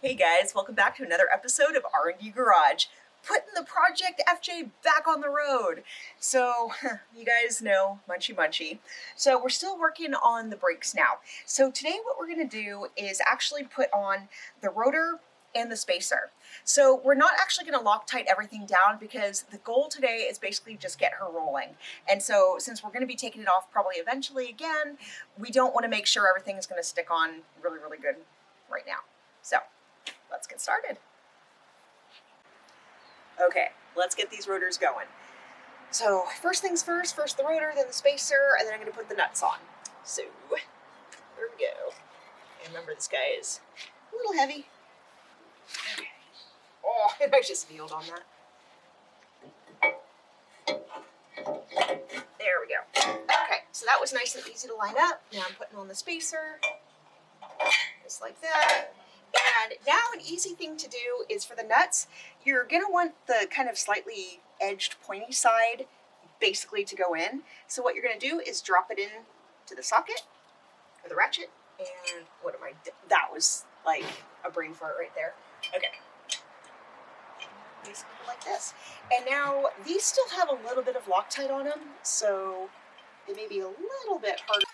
Hey guys, welcome back to another episode of R&D Garage, putting the Project FJ back on the road. So, you guys know, munchy. So we're still working on the brakes now. So today what we're gonna do is actually put on the rotor and the spacer. So we're not actually gonna Loctite everything down because the goal today is basically just get her rolling. And so since we're gonna be taking it off probably eventually again, we don't wanna make sure everything is gonna stick on really good right now. So let's get started. Okay, let's get these rotors going. So first things first the rotor, then the spacer, and then I'm gonna put the nuts on. So there we go. And remember, this guy is a little heavy. Okay. Oh, I just kneeled on that. There we go. Okay, so that was nice and easy to line up. Now I'm putting on the spacer, just like that. And now an easy thing to do is for the nuts, you're gonna want the kind of slightly edged pointy side basically to go in. So what you're gonna do is drop it in to the socket or the ratchet. And what am I doing? That was like a brain fart right there. Okay. Basically like this. And now these still have a little bit of Loctite on them, so it may be a little bit harder.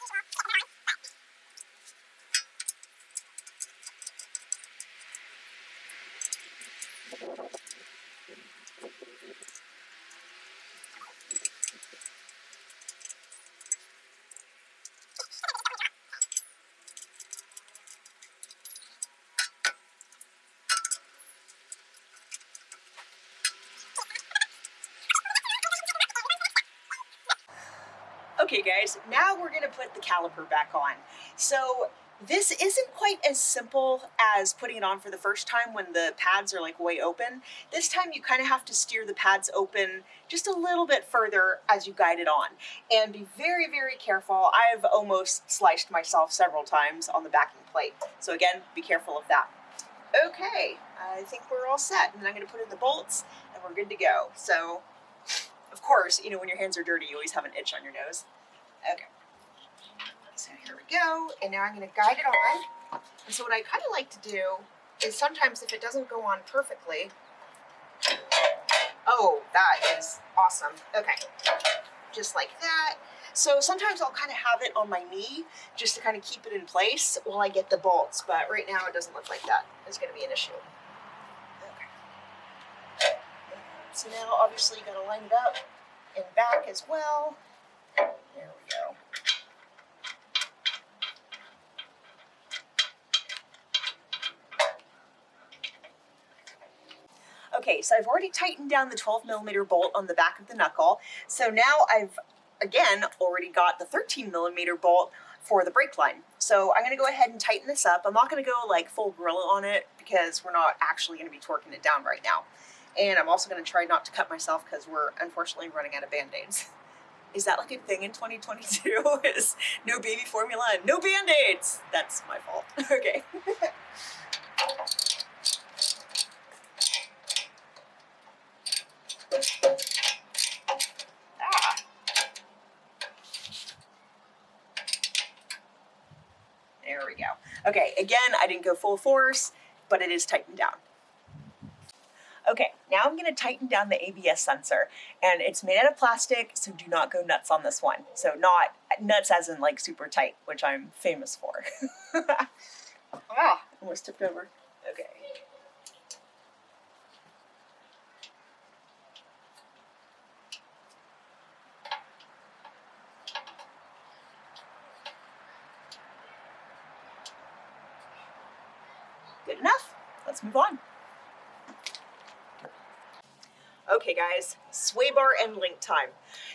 Okay guys, now we're gonna put the caliper back on. So this isn't quite as simple as putting it on for the first time when the pads are like way open. This time you kind of have to steer the pads open just a little bit further as you guide it on. And be very careful. I've almost sliced myself several times on the backing plate. So again, be careful of that. Okay, I think we're all set. And then I'm gonna put in the bolts and we're good to go. So, of course, you know, when your hands are dirty, you always have an itch on your nose. Okay, so here we go, and now I'm going to guide it on. And so what I kind of like to do is sometimes if it doesn't go on perfectly, oh, that is awesome. Okay, just like that. So sometimes I'll kind of have it on my knee just to kind of keep it in place while I get the bolts, but right now it doesn't look like that is going to be an issue. Okay. So now obviously you got to line it up and back as well. There we go. Okay, so I've already tightened down the 12mm bolt on the back of the knuckle. So now I've, again, already got the 13mm bolt for the brake line. So I'm gonna go ahead and tighten this up. I'm not gonna go like full gorilla on it because we're not actually gonna be torquing it down right now. And I'm also gonna try not to cut myself because we're unfortunately running out of Band-Aids. Is that like a thing in 2022? Is no baby formula and no Band-Aids? That's my fault. Okay. There we go. Okay, again, I didn't go full force, but it is tightened down. Okay, now I'm gonna tighten down the ABS sensor, and it's made out of plastic, so do not go nuts on this one. So not nuts as in like super tight, which I'm famous for. Almost tipped over. Okay. Good enough. Let's move on. Okay guys, sway bar and link time.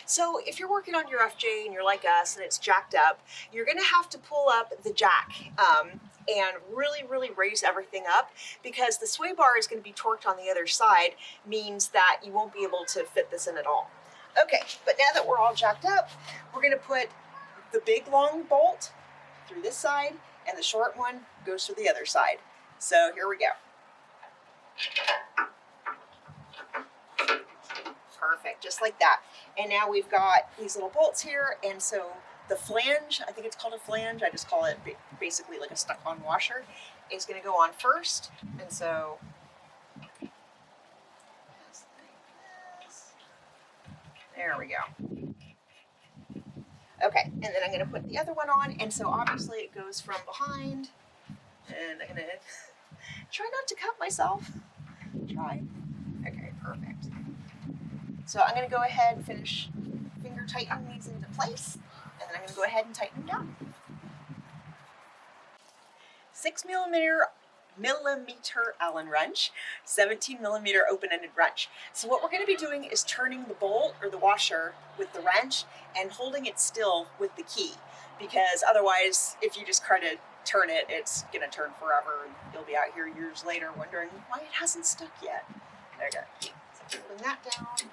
So if you're working on your FJ and you're like us and it's jacked up, you're gonna have to pull up the jack and really raise everything up because the sway bar is gonna be torqued on the other side, means that you won't be able to fit this in at all. Okay, but now that we're all jacked up, we're gonna put the big long bolt through this side and the short one goes through the other side. So here we go. Perfect, just like that. And now we've got these little bolts here, and so the flange, I think it's called a flange, I just call it basically like a stuck-on washer, is going to go on first. And so, there we go. Okay, and then I'm going to put the other one on, and so obviously it goes from behind, and I'm going to try not to cut myself. Try. Okay, perfect. So I'm going to go ahead and finish finger tightening these into place, and then I'm going to go ahead and tighten them down. 6mm Allen wrench, 17mm open-ended wrench. So what we're going to be doing is turning the bolt or the washer with the wrench and holding it still with the key, because otherwise if you just try to turn it, it's going to turn forever and you'll be out here years later wondering why it hasn't stuck yet. Okay, so holding that down.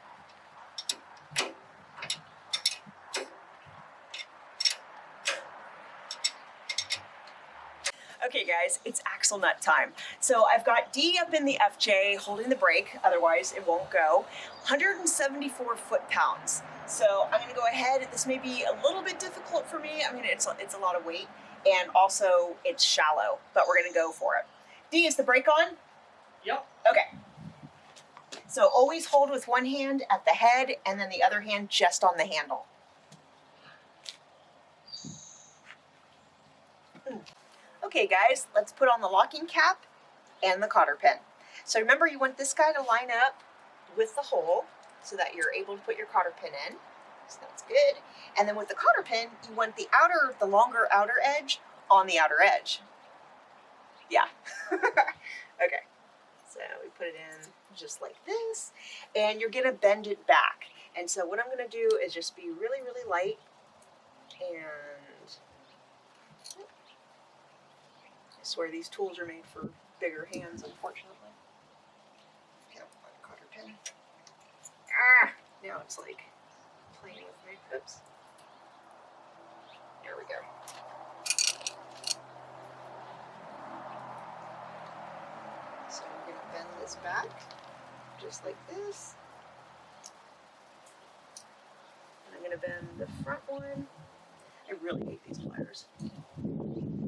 Okay guys, it's axle nut time. So I've got D up in the FJ holding the brake, otherwise it won't go. 174 foot-pounds. So I'm gonna go ahead, this may be a little bit difficult for me. I mean, it's a lot of weight, and also it's shallow, but we're gonna go for it. D, is the brake on? Yep. Okay. So always hold with one hand at the head and then the other hand just on the handle. Okay guys, let's put on the locking cap and the cotter pin. So remember, you want this guy to line up with the hole so that you're able to put your cotter pin in. So that's good. And then with the cotter pin, you want the longer outer edge on the outer edge. Yeah. Okay. So we put it in just like this, and you're gonna bend it back. And so what I'm gonna do is just be really, really light, and I swear these tools are made for bigger hands, unfortunately. Okay, cotter pin. Ah! Now it's like playing with me. Oops. There we go. So we're going to bend this back, just like this. And I'm going to bend the front one. I really hate these pliers.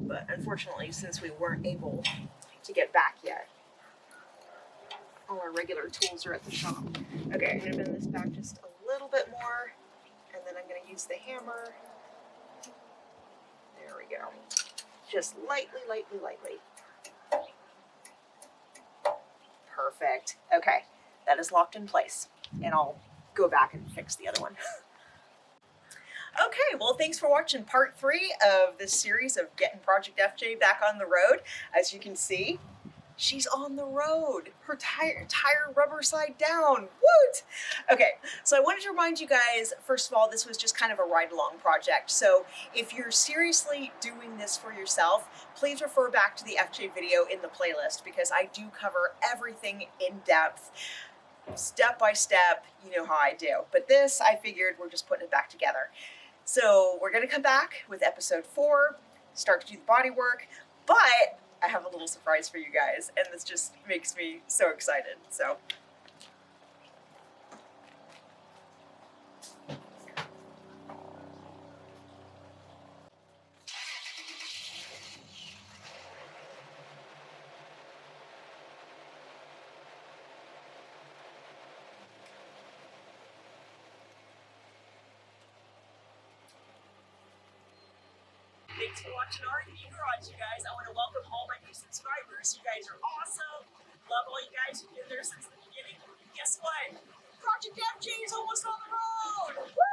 But unfortunately, since we weren't able to get back yet, all our regular tools are at the shop. Okay, I'm gonna bend this back just a little bit more, and then I'm gonna use the hammer. There we go. Just lightly, lightly, lightly. Perfect. Okay, that is locked in place, and I'll go back and fix the other one. Okay, well, thanks for watching part 3 of this series of getting Project FJ back on the road. As you can see, she's on the road. Her tire rubber side down. Woot! Okay, so I wanted to remind you guys, first of all, this was just kind of a ride-along project. So if you're seriously doing this for yourself, please refer back to the FJ video in the playlist, because I do cover everything in depth, step by step. You know how I do. But this, I figured we're just putting it back together. So we're going to come back with episode 4, start to do the body work, but I have a little surprise for you guys, and this just makes me so excited. So thanks for watching our Garage, you guys. I want to welcome all my new subscribers. You guys are awesome. Love all you guys who've been there since the beginning. Guess what? Project FJ is almost on the road. Woo!